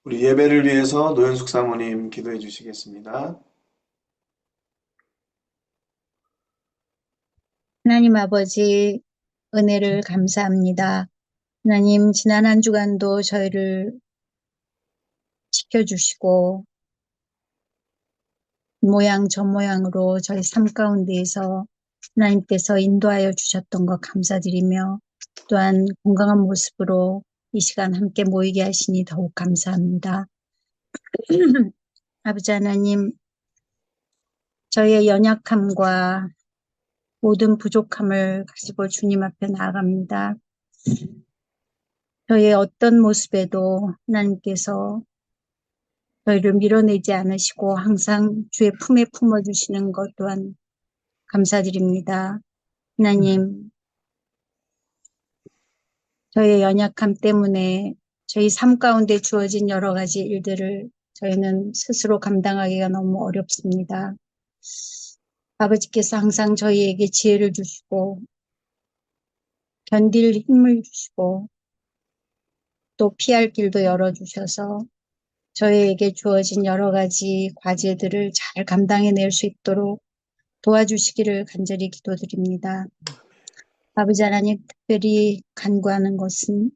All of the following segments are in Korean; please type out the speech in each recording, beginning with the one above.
우리 예배를 위해서 노현숙 사모님 기도해 주시겠습니다. 하나님 아버지, 은혜를 감사합니다. 하나님, 지난 한 주간도 저희를 지켜주시고, 이 모양 저 모양으로 저희 삶 가운데에서 하나님께서 인도하여 주셨던 것 감사드리며, 또한 건강한 모습으로 이 시간 함께 모이게 하시니 더욱 감사합니다. 아버지 하나님, 저희의 연약함과 모든 부족함을 가지고 주님 앞에 나아갑니다. 저희의 어떤 모습에도 하나님께서 저희를 밀어내지 않으시고 항상 주의 품에 품어주시는 것 또한 감사드립니다. 하나님, 저희의 연약함 때문에 저희 삶 가운데 주어진 여러 가지 일들을 저희는 스스로 감당하기가 너무 어렵습니다. 아버지께서 항상 저희에게 지혜를 주시고 견딜 힘을 주시고 또 피할 길도 열어주셔서 저희에게 주어진 여러 가지 과제들을 잘 감당해낼 수 있도록 도와주시기를 간절히 기도드립니다. 아버지 하나님, 특별히 간구하는 것은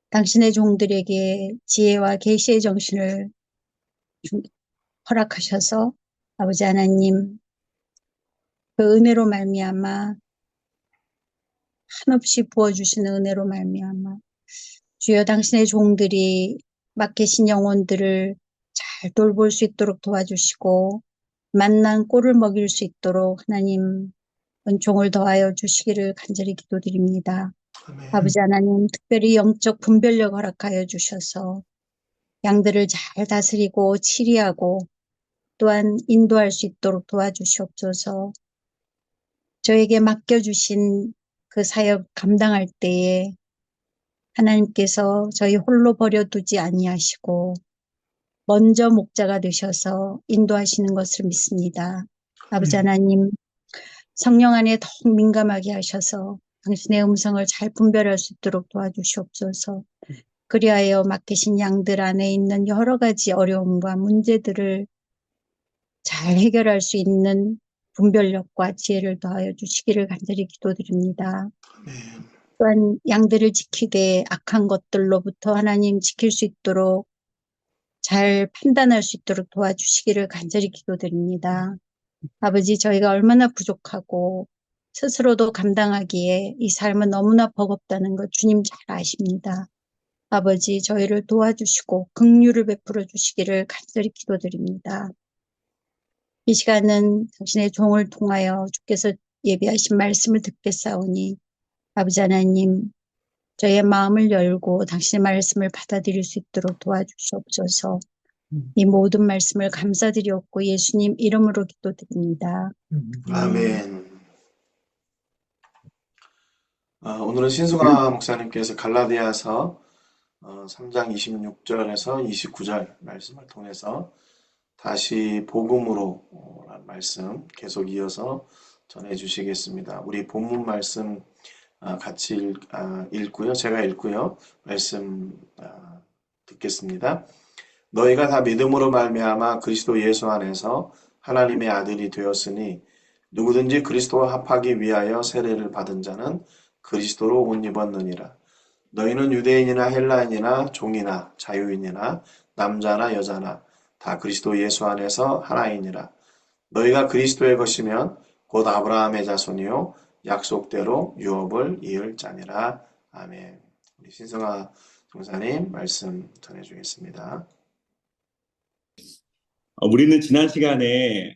당신의 종들에게 지혜와 계시의 정신을 허락하셔서 아버지 하나님, 그 은혜로 말미암아 한없이 부어주시는 은혜로 말미암아 주여 당신의 종들이 막 계신 영혼들을 잘 돌볼 수 있도록 도와주시고 만난 꼴을 먹일 수 있도록 하나님 은총을 더하여 주시기를 간절히 기도드립니다. 아멘. 아버지 하나님, 특별히 영적 분별력 허락하여 주셔서 양들을 잘 다스리고 치리하고 또한 인도할 수 있도록 도와주시옵소서. 저에게 맡겨주신 그 사역 감당할 때에 하나님께서 저희 홀로 버려두지 아니하시고 먼저 목자가 되셔서 인도하시는 것을 믿습니다. 아버지 아멘. 하나님, 성령 안에 더욱 민감하게 하셔서 당신의 음성을 잘 분별할 수 있도록 도와주시옵소서. 그리하여 맡기신 양들 안에 있는 여러 가지 어려움과 문제들을 잘 해결할 수 있는 분별력과 지혜를 더하여 주시기를 간절히 기도드립니다. 아멘. 또한 양들을 지키되 악한 것들로부터 하나님 지킬 수 있도록 잘 판단할 수 있도록 도와주시기를 간절히 기도드립니다. 아버지, 저희가 얼마나 부족하고 스스로도 감당하기에 이 삶은 너무나 버겁다는 것 주님 잘 아십니다. 아버지, 저희를 도와주시고 긍휼을 베풀어 주시기를 간절히 기도드립니다. 이 시간은 당신의 종을 통하여 주께서 예비하신 말씀을 듣겠사오니 아버지 하나님, 저의 마음을 열고 당신의 말씀을 받아들일 수 있도록 도와주시옵소서. 이 모든 말씀을 감사드리옵고 예수님 이름으로 기도드립니다. 아멘. 오늘은 신수가 목사님께서 갈라디아서 3장 26절에서 29절 말씀을 통해서 다시 복음으로 라는 말씀 계속 이어서 전해 주시겠습니다. 우리 본문 말씀 같이 읽고요. 제가 읽고요. 말씀 듣겠습니다. 너희가 다 믿음으로 말미암아 그리스도 예수 안에서 하나님의 아들이 되었으니 누구든지 그리스도와 합하기 위하여 세례를 받은 자는 그리스도로 옷 입었느니라. 너희는 유대인이나 헬라인이나 종이나 자유인이나 남자나 여자나 다 그리스도 예수 안에서 하나이니라. 너희가 그리스도의 것이면 곧 아브라함의 자손이요 약속대로 유업을 이을 자니라. 아멘. 우리 신성아 종사님 말씀 전해주겠습니다. 우리는 지난 시간에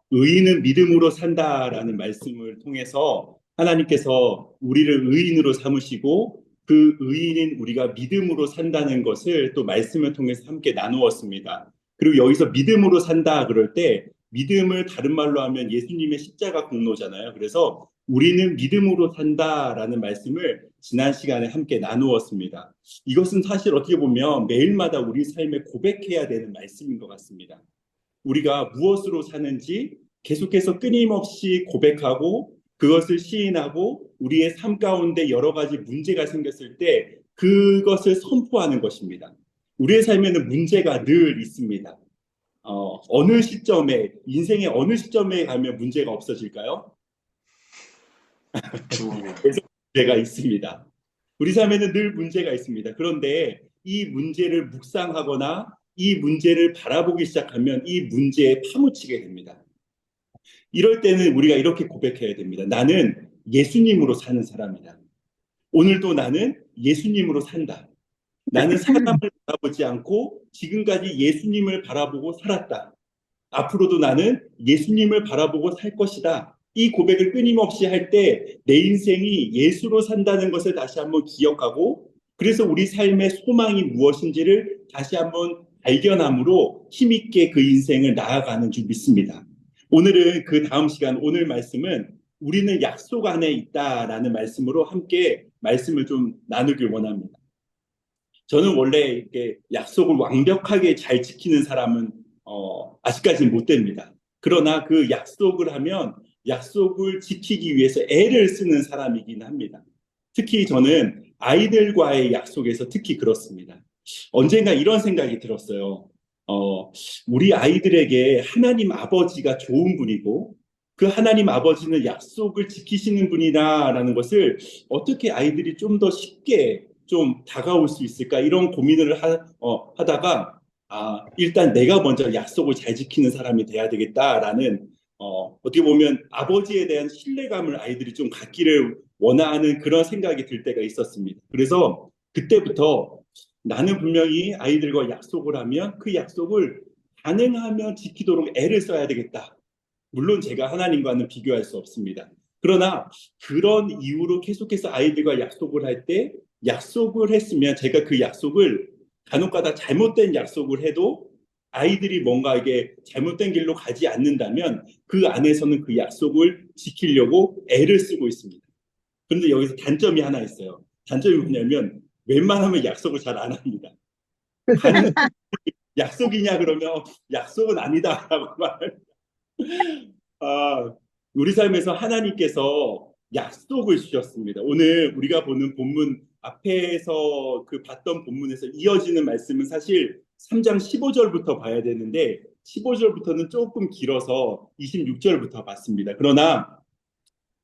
의인은 믿음으로 산다라는 말씀을 통해서 하나님께서 우리를 의인으로 삼으시고 그 의인인 우리가 믿음으로 산다는 것을 또 말씀을 통해서 함께 나누었습니다. 그리고 여기서 믿음으로 산다 그럴 때 믿음을 다른 말로 하면 예수님의 십자가 공로잖아요. 그래서 우리는 믿음으로 산다라는 말씀을 지난 시간에 함께 나누었습니다. 이것은 사실 어떻게 보면 매일마다 우리 삶에 고백해야 되는 말씀인 것 같습니다. 우리가 무엇으로 사는지 계속해서 끊임없이 고백하고 그것을 시인하고 우리의 삶 가운데 여러 가지 문제가 생겼을 때 그것을 선포하는 것입니다. 우리의 삶에는 문제가 늘 있습니다. 어느 시점에, 인생의 어느 시점에 가면 문제가 없어질까요? 죽으면. 계속 문제가 있습니다. 우리 삶에는 늘 문제가 있습니다. 그런데 이 문제를 묵상하거나 이 문제를 바라보기 시작하면 이 문제에 파묻히게 됩니다. 이럴 때는 우리가 이렇게 고백해야 됩니다. 나는 예수님으로 사는 사람이다. 오늘도 나는 예수님으로 산다. 나는 사람을 바라보지 않고 지금까지 예수님을 바라보고 살았다. 앞으로도 나는 예수님을 바라보고 살 것이다. 이 고백을 끊임없이 할 때 내 인생이 예수로 산다는 것을 다시 한번 기억하고, 그래서 우리 삶의 소망이 무엇인지를 다시 한번 발견함으로 힘있게 그 인생을 나아가는 줄 믿습니다. 오늘은 그 다음 시간, 오늘 말씀은 우리는 약속 안에 있다라는 말씀으로 함께 말씀을 좀 나누길 원합니다. 저는 원래 이렇게 약속을 완벽하게 잘 지키는 사람은 아직까지는 못 됩니다. 그러나 그 약속을 하면 약속을 지키기 위해서 애를 쓰는 사람이긴 합니다. 특히 저는 아이들과의 약속에서 특히 그렇습니다. 언젠가 이런 생각이 들었어요. 우리 아이들에게 하나님 아버지가 좋은 분이고 그 하나님 아버지는 약속을 지키시는 분이라는 것을 어떻게 아이들이 좀 더 쉽게 좀 다가올 수 있을까 이런 고민을 하다가 일단 내가 먼저 약속을 잘 지키는 사람이 돼야 되겠다라는 어떻게 보면 아버지에 대한 신뢰감을 아이들이 좀 갖기를 원하는 그런 생각이 들 때가 있었습니다. 그래서 그때부터 나는 분명히 아이들과 약속을 하면 그 약속을 가능하면 지키도록 애를 써야 되겠다. 물론 제가 하나님과는 비교할 수 없습니다. 그러나 그런 이유로 계속해서 아이들과 약속을 할 때 약속을 했으면 제가 그 약속을 간혹가다 잘못된 약속을 해도 아이들이 뭔가 이게 잘못된 길로 가지 않는다면 그 안에서는 그 약속을 지키려고 애를 쓰고 있습니다. 그런데 여기서 단점이 하나 있어요. 단점이 뭐냐면 웬만하면 약속을 잘 안 합니다. 약속이냐 그러면 약속은 아니다라고 말합니다. 우리 삶에서 하나님께서 약속을 주셨습니다. 오늘 우리가 보는 본문 앞에서 그 봤던 본문에서 이어지는 말씀은 사실 3장 15절부터 봐야 되는데 15절부터는 조금 길어서 26절부터 봤습니다. 그러나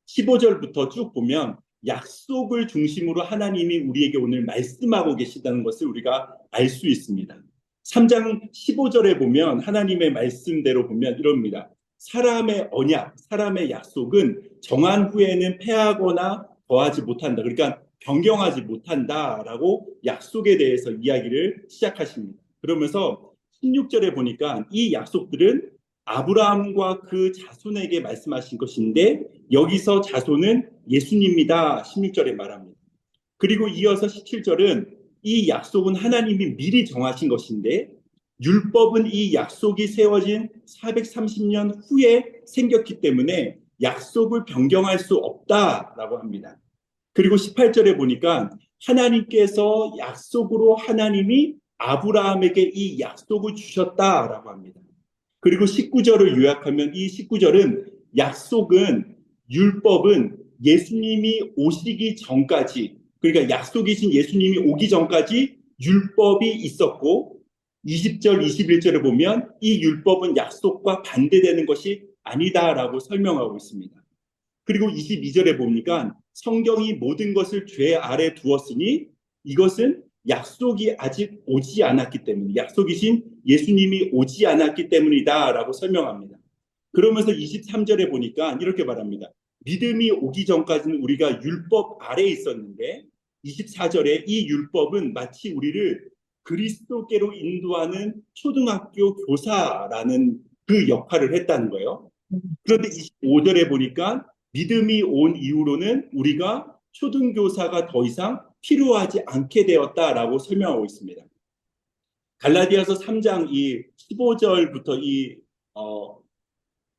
15절부터 쭉 보면 약속을 중심으로 하나님이 우리에게 오늘 말씀하고 계시다는 것을 우리가 알 수 있습니다. 3장 15절에 보면 하나님의 말씀대로 보면 이럽니다. 사람의 언약, 사람의 약속은 정한 후에는 패하거나 더하지 못한다. 그러니까 변경하지 못한다라고 약속에 대해서 이야기를 시작하십니다. 그러면서 16절에 보니까 이 약속들은 아브라함과 그 자손에게 말씀하신 것인데 여기서 자손은 예수님이다 16절에 말합니다. 그리고 이어서 17절은 이 약속은 하나님이 미리 정하신 것인데 율법은 이 약속이 세워진 430년 후에 생겼기 때문에 약속을 변경할 수 없다라고 합니다. 그리고 18절에 보니까 하나님께서 약속으로 하나님이 아브라함에게 이 약속을 주셨다라고 합니다. 그리고 19절을 요약하면 이 19절은 약속은 율법은 예수님이 오시기 전까지 그러니까 약속이신 예수님이 오기 전까지 율법이 있었고 20절, 21절을 보면 이 율법은 약속과 반대되는 것이 아니다라고 설명하고 있습니다. 그리고 22절에 보니까 성경이 모든 것을 죄 아래 두었으니 이것은 약속이 아직 오지 않았기 때문에 약속이신 예수님이 오지 않았기 때문이다라고 설명합니다. 그러면서 23절에 보니까 이렇게 말합니다. 믿음이 오기 전까지는 우리가 율법 아래에 있었는데 24절에 이 율법은 마치 우리를 그리스도께로 인도하는 초등학교 교사라는 그 역할을 했다는 거예요. 그런데 25절에 보니까 믿음이 온 이후로는 우리가 초등교사가 더 이상 필요하지 않게 되었다라고 설명하고 있습니다. 갈라디아서 3장 이 15절부터 이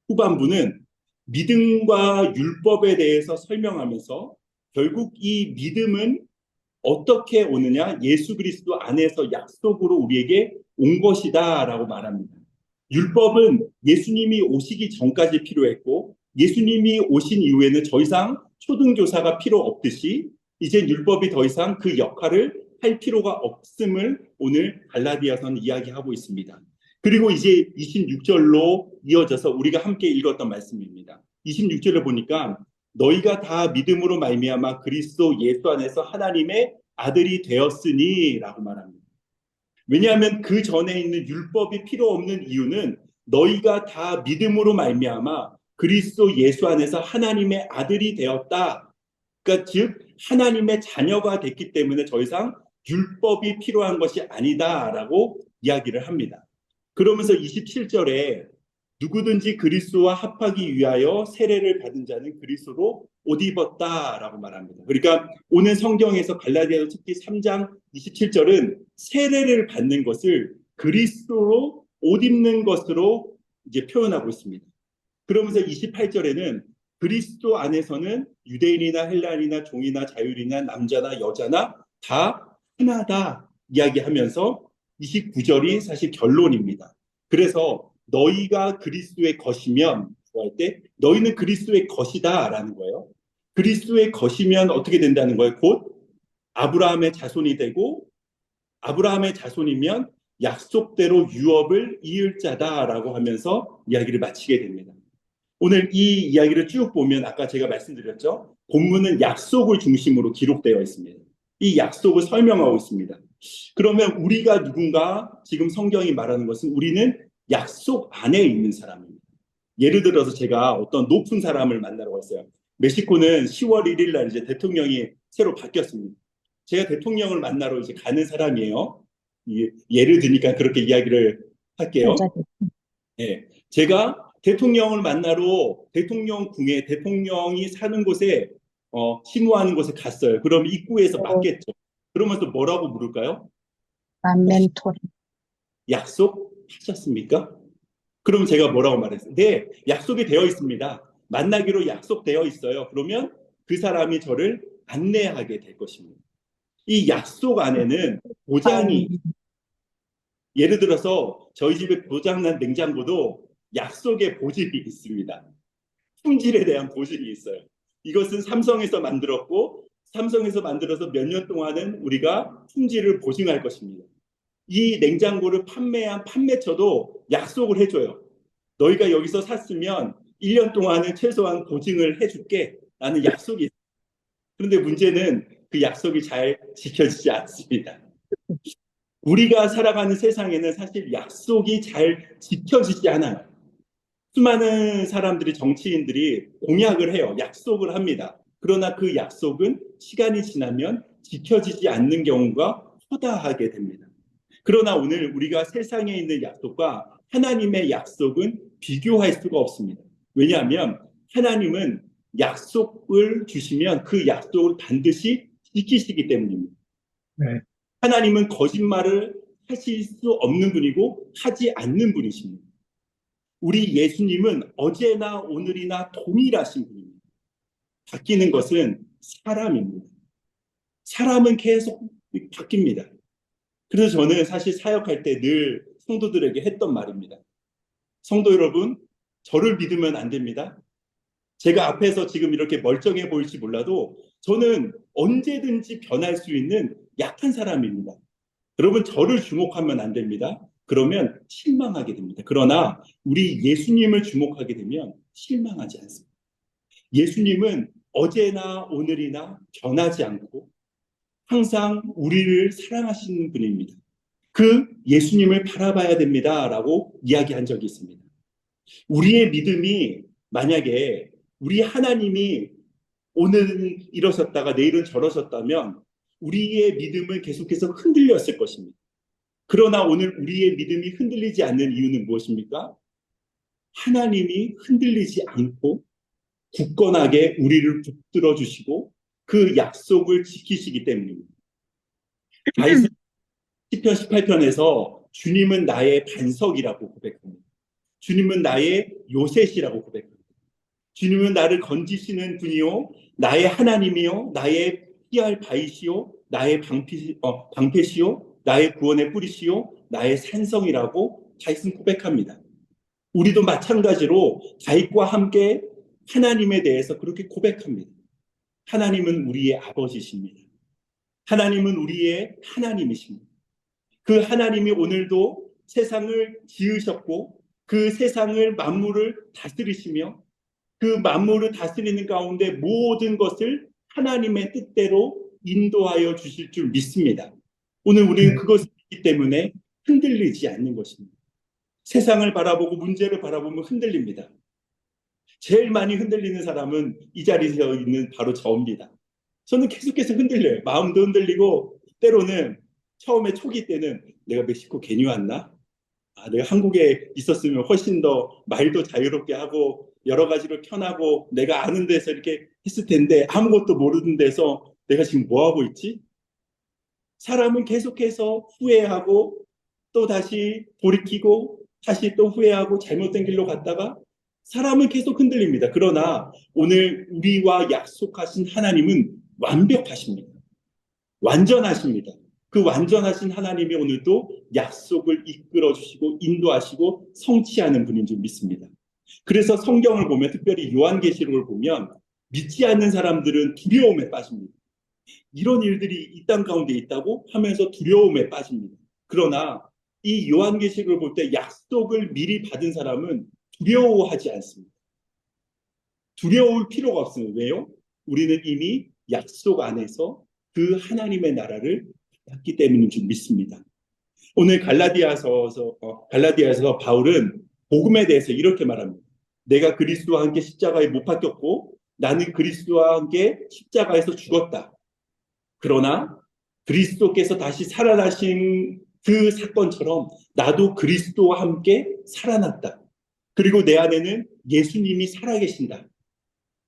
후반부는 믿음과 율법에 대해서 설명하면서 결국 이 믿음은 어떻게 오느냐? 예수 그리스도 안에서 약속으로 우리에게 온 것이다 라고 말합니다. 율법은 예수님이 오시기 전까지 필요했고 예수님이 오신 이후에는 더 이상 초등교사가 필요 없듯이 이제 율법이 더 이상 그 역할을 할 필요가 없음을 오늘 갈라디아서는 이야기하고 있습니다. 그리고 이제 26절로 이어져서 우리가 함께 읽었던 말씀입니다. 26절을 보니까 너희가 다 믿음으로 말미암아 그리스도 예수 안에서 하나님의 아들이 되었으니 라고 말합니다. 왜냐하면 그 전에 있는 율법이 필요 없는 이유는 너희가 다 믿음으로 말미암아 그리스도 예수 안에서 하나님의 아들이 되었다. 그러니까 즉 하나님의 자녀가 됐기 때문에 더 이상 율법이 필요한 것이 아니다라고 이야기를 합니다. 그러면서 27절에 누구든지 그리스도와 합하기 위하여 세례를 받은 자는 그리스도로 옷 입었다라고 말합니다. 그러니까 오늘 성경에서 갈라디아서 특히 3장 27절은 세례를 받는 것을 그리스도로 옷 입는 것으로 이제 표현하고 있습니다. 그러면서 28절에는 그리스도 안에서는 유대인이나 헬라인이나 종이나 자유인이나 남자나 여자나 다 하나다 이야기하면서 29절이 사실 결론입니다. 그래서 너희가 그리스도의 것이면 할 때 너희는 그리스도의 것이다 라는 거예요. 그리스도의 것이면 어떻게 된다는 거예요? 곧 아브라함의 자손이 되고 아브라함의 자손이면 약속대로 유업을 이을 자다라고 하면서 이야기를 마치게 됩니다. 오늘 이 이야기를 쭉 보면 아까 제가 말씀드렸죠. 본문은 약속을 중심으로 기록되어 있습니다. 이 약속을 설명하고 있습니다. 그러면 우리가 누군가 지금 성경이 말하는 것은 우리는 약속 안에 있는 사람입니다. 예를 들어서 제가 어떤 높은 사람을 만나러 갔어요. 멕시코는 10월 1일 날 이제 대통령이 새로 바뀌었습니다. 제가 대통령을 만나러 이제 가는 사람이에요. 예를 드니까 그렇게 이야기를 할게요. 예, 제가 대통령을 만나러 대통령궁에 대통령이 사는 곳에 시무하는 곳에 갔어요. 그럼 입구에서 맞겠죠. 그러면서 뭐라고 물을까요? 멘토. 약속하셨습니까? 그럼 제가 뭐라고 말했어요? 네, 약속이 되어 있습니다. 만나기로 약속되어 있어요. 그러면 그 사람이 저를 안내하게 될 것입니다. 이 약속 안에는 보장이 예를 들어서 저희 집에 고장난 냉장고도 약속의 보증이 있습니다. 품질에 대한 보증이 있어요. 이것은 삼성에서 만들었고 삼성에서 만들어서 몇 년 동안은 우리가 품질을 보증할 것입니다. 이 냉장고를 판매한 판매처도 약속을 해줘요. 너희가 여기서 샀으면 1년 동안은 최소한 보증을 해줄게 라는 약속이 있어요. 그런데 문제는 그 약속이 잘 지켜지지 않습니다. 우리가 살아가는 세상에는 사실 약속이 잘 지켜지지 않아요. 수많은 사람들이 정치인들이 공약을 해요. 약속을 합니다. 그러나 그 약속은 시간이 지나면 지켜지지 않는 경우가 허다하게 됩니다. 그러나 오늘 우리가 세상에 있는 약속과 하나님의 약속은 비교할 수가 없습니다. 왜냐하면 하나님은 약속을 주시면 그 약속을 반드시 지키시기 때문입니다. 네. 하나님은 거짓말을 하실 수 없는 분이고 하지 않는 분이십니다. 우리 예수님은 어제나 오늘이나 동일하신 분입니다. 바뀌는 것은 사람입니다. 사람은 계속 바뀝니다. 그래서 저는 사실 사역할 때 늘 성도들에게 했던 말입니다. 성도 여러분, 저를 믿으면 안 됩니다. 제가 앞에서 지금 이렇게 멀쩡해 보일지 몰라도 저는 언제든지 변할 수 있는 약한 사람입니다. 여러분, 저를 주목하면 안 됩니다. 그러면 실망하게 됩니다. 그러나 우리 예수님을 주목하게 되면 실망하지 않습니다. 예수님은 어제나 오늘이나 변하지 않고 항상 우리를 사랑하시는 분입니다. 그 예수님을 바라봐야 됩니다라고 이야기한 적이 있습니다. 우리의 믿음이 만약에 우리 하나님이 오늘은 이러셨다가 내일은 저러셨다면 우리의 믿음은 계속해서 흔들렸을 것입니다. 그러나 오늘 우리의 믿음이 흔들리지 않는 이유는 무엇입니까? 하나님이 흔들리지 않고 굳건하게 우리를 붙들어 주시고 그 약속을 지키시기 때문입니다. 다윗은 시편 18편에서 주님은 나의 반석이라고 고백합니다. 주님은 나의 요새시라고 고백합니다. 주님은 나를 건지시는 분이요 나의 하나님이요 나의 피할 바위시요 나의 방패시요 나의 구원의 뿌리시요 나의 산성이라고 다윗은 고백합니다. 우리도 마찬가지로 다윗과 함께 하나님에 대해서 그렇게 고백합니다. 하나님은 우리의 아버지십니다. 하나님은 우리의 하나님이십니다. 그 하나님이 오늘도 세상을 지으셨고 그 세상을 만물을 다스리시며 그 만물을 다스리는 가운데 모든 것을 하나님의 뜻대로 인도하여 주실 줄 믿습니다. 오늘 우리는 그것을 믿기 때문에 흔들리지 않는 것입니다. 세상을 바라보고 문제를 바라보면 흔들립니다. 제일 많이 흔들리는 사람은 이 자리에 있는 바로 저입니다. 저는 계속해서 흔들려요. 마음도 흔들리고 때로는 처음에 초기 때는 내가 멕시코 괜히 왔나? 내가 한국에 있었으면 훨씬 더 말도 자유롭게 하고 여러 가지로 편하고 내가 아는 데서 이렇게 했을 텐데 아무것도 모르는 데서 내가 지금 뭐 하고 있지? 사람은 계속해서 후회하고 또 다시 돌이키고 다시 또 후회하고 잘못된 길로 갔다가 사람은 계속 흔들립니다. 그러나 오늘 우리와 약속하신 하나님은 완벽하십니다. 완전하십니다. 그 완전하신 하나님이 오늘도 약속을 이끌어 주시고 인도하시고 성취하는 분인 줄 믿습니다. 그래서 성경을 보면 특별히 요한계시록을 보면 믿지 않는 사람들은 두려움에 빠집니다. 이런 일들이 이 땅 가운데 있다고 하면서 두려움에 빠집니다. 그러나 이 요한계시록을 볼 때 약속을 미리 받은 사람은 두려워하지 않습니다. 두려울 필요가 없습니다. 왜요? 우리는 이미 약속 안에서 그 하나님의 나라를 받기 때문인 줄 믿습니다. 오늘 갈라디아서 바울은 복음에 대해서 이렇게 말합니다. 내가 그리스도와 함께 십자가에 못 박혔고 나는 그리스도와 함께 십자가에서 죽었다. 그러나 그리스도께서 다시 살아나신 그 사건처럼 나도 그리스도와 함께 살아났다. 그리고 내 안에는 예수님이 살아계신다.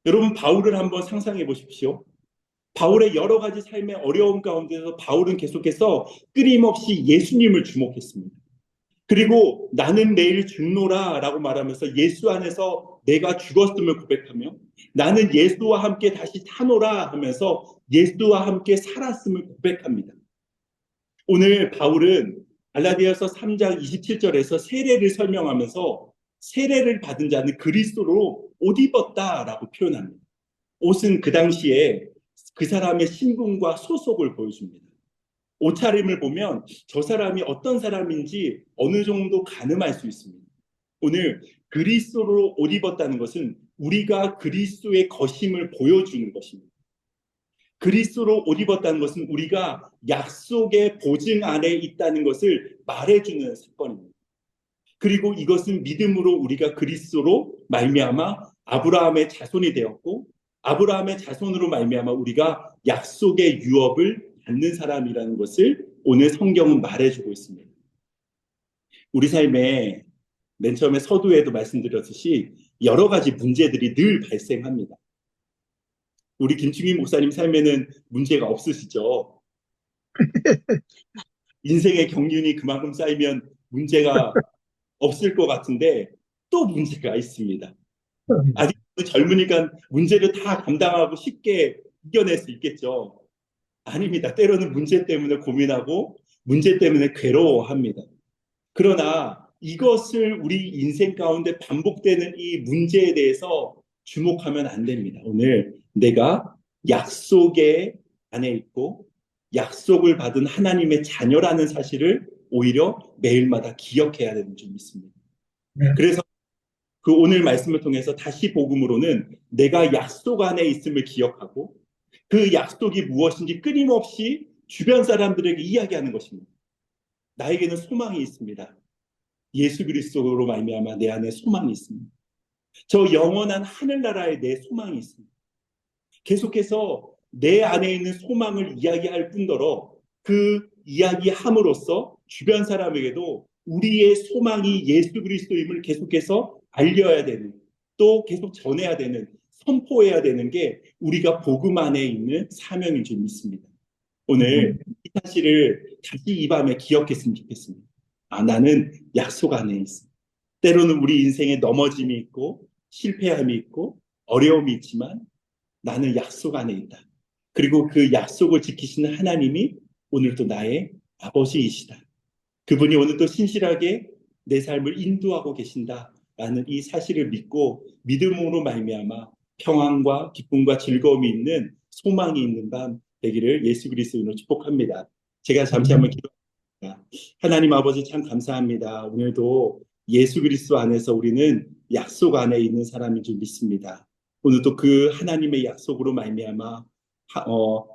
여러분 바울을 한번 상상해 보십시오. 바울의 여러 가지 삶의 어려움 가운데서 바울은 계속해서 끊임없이 예수님을 주목했습니다. 그리고 나는 내일 죽노라 라고 말하면서 예수 안에서 내가 죽었음을 고백하며 나는 예수와 함께 다시 사노라 하면서 예수와 함께 살았음을 고백합니다. 오늘 바울은 갈라디아서 3장 27절에서 세례를 설명하면서 세례를 받은 자는 그리스도로 옷 입었다라고 표현합니다. 옷은 그 당시에 그 사람의 신분과 소속을 보여줍니다. 옷차림을 보면 저 사람이 어떤 사람인지 어느 정도 가늠할 수 있습니다. 오늘 그리스도로 옷 입었다는 것은 우리가 그리스도의 것임을 보여주는 것입니다. 그리스도로 옷 입었다는 것은 우리가 약속의 보증 안에 있다는 것을 말해주는 사건입니다. 그리고 이것은 믿음으로 우리가 그리스도로 말미암아 아브라함의 자손이 되었고 아브라함의 자손으로 말미암아 우리가 약속의 유업을 받는 사람이라는 것을 오늘 성경은 말해주고 있습니다. 우리 삶에 맨 처음에 서두에도 말씀드렸듯이 여러 가지 문제들이 늘 발생합니다. 우리 김충희 목사님 삶에는 문제가 없으시죠? 인생의 경륜이 그만큼 쌓이면 문제가 없을 것 같은데 또 문제가 있습니다. 아직 젊으니까 문제를 다 감당하고 쉽게 이겨낼 수 있겠죠. 아닙니다. 때로는 문제 때문에 고민하고 문제 때문에 괴로워합니다. 그러나 이것을 우리 인생 가운데 반복되는 이 문제에 대해서 주목하면 안 됩니다. 오늘 내가 약속의 안에 있고 약속을 받은 하나님의 자녀라는 사실을 오히려 매일마다 기억해야 되는 줄 믿습니다. 그래서 그 오늘 말씀을 통해서 다시 복음으로는 내가 약속 안에 있음을 기억하고 그 약속이 무엇인지 끊임없이 주변 사람들에게 이야기하는 것입니다. 나에게는 소망이 있습니다. 예수 그리스도로 말미암아 내 안에 소망이 있습니다. 저 영원한 하늘나라에 내 소망이 있습니다. 계속해서 내 안에 있는 소망을 이야기할 뿐더러 그 이야기함으로써 주변 사람에게도 우리의 소망이 예수 그리스도임을 계속해서 알려야 되는, 또 계속 전해야 되는, 선포해야 되는 게 우리가 복음 안에 있는 사명인 줄 믿습니다. 오늘 이 사실을 다시 이 밤에 기억했으면 좋겠습니다. 나는 약속 안에 있어. 때로는 우리 인생에 넘어짐이 있고 실패함이 있고 어려움이 있지만 나는 약속 안에 있다. 그리고 그 약속을 지키시는 하나님이 오늘도 나의 아버지이시다. 그분이 오늘도 신실하게 내 삶을 인도하고 계신다라는 이 사실을 믿고 믿음으로 말미암아 평안과 기쁨과 즐거움이 있는 소망이 있는 밤 되기를 예수 그리스도 이름으로 축복합니다. 제가 잠시 한번 기도합니다. 하나님 아버지 참 감사합니다. 오늘도 예수 그리스도 안에서 우리는 약속 안에 있는 사람인 줄 믿습니다. 오늘도 그 하나님의 약속으로 말미암아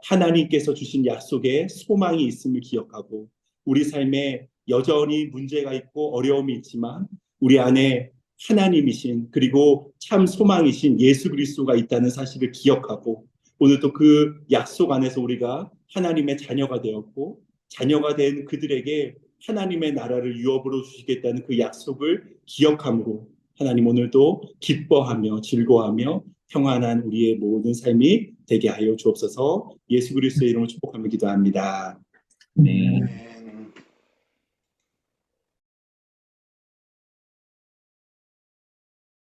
하나님께서 주신 약속에 소망이 있음을 기억하고 우리 삶에 여전히 문제가 있고 어려움이 있지만 우리 안에 하나님이신 그리고 참 소망이신 예수 그리스도가 있다는 사실을 기억하고 오늘도 그 약속 안에서 우리가 하나님의 자녀가 되었고 자녀가 된 그들에게 하나님의 나라를 유업으로 주시겠다는 그 약속을 기억함으로 하나님 오늘도 기뻐하며 즐거워하며 평안한 우리의 모든 삶이 되게 하여 주옵소서. 예수 그리스도의 이름으로 축복하며 기도합니다. 네.